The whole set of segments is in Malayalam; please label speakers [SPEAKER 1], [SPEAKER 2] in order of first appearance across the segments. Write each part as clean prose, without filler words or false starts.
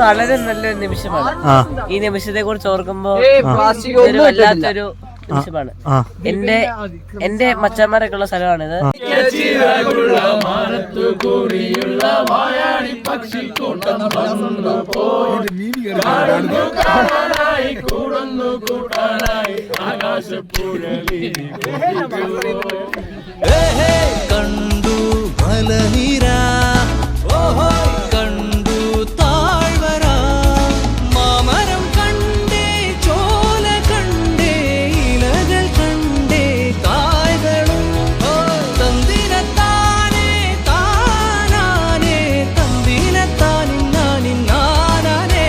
[SPEAKER 1] വളരെ നല്ലൊരു നിമിഷമാണ്. ഈ നിമിഷത്തെ കുറിച്ച് ഓർക്കുമ്പോൾ ഒരു വല്ലാത്തൊരു നിമിഷമാണ്. എന്റെ മച്ചന്മാരൊക്കെ ഉള്ള സ്ഥലമാണിത്.
[SPEAKER 2] കണ്ടു മലനിര കണ്ടു താഴ്വര മാമരം കണ്ടേ ചോല കണ്ടേ ഇലകൾ കണ്ടേ കായ്കളും തന്തിനത്താനേ താനാനേ തന്തിനത്താനിന്നാനിന്നാനേ.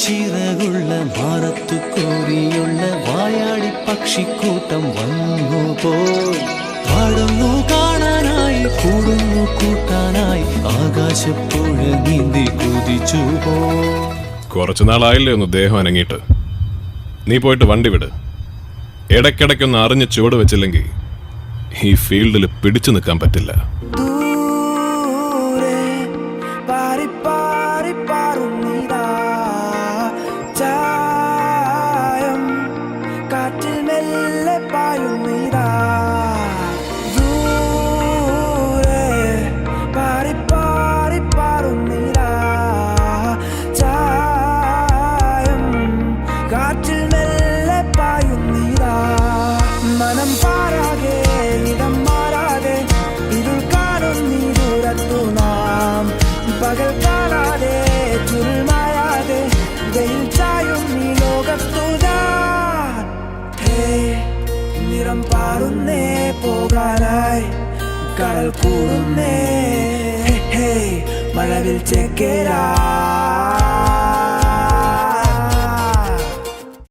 [SPEAKER 2] ചിറകുള്ള മാറത്തു കോരിയുള്ള വായാടി പക്ഷിക്കൂട്ടം വന്നു പോയി പാടുന്നു കാണാനായി കൂടുന്നു കൂട്ടാനായി ആകാശപ്പുഴ നീന്തി കുതിച്ചു പോ.
[SPEAKER 3] കുറച്ചുനാളായില്ലേ ഒന്ന് ദേഹം അനങ്ങിയിട്ട്. നീ പോയിട്ട് വണ്ടി വിട്. ഇടയ്ക്കിടയ്ക്കൊന്ന് അറിഞ്ഞ് ചുവട് വെച്ചില്ലെങ്കിൽ ഈ ഫീൽഡിൽ പിടിച്ചു നിൽക്കാൻ പറ്റില്ല.
[SPEAKER 4] പകൽ കാണാതെ ചുരുമായാതെ വെയിൽ ചായും ഈ ലോകത്തുതാൻ. നിറം പാറുന്നേ പോകാനായി കടൽ കൂടുന്നേ മഴവിൽ ചേക്കേരാ.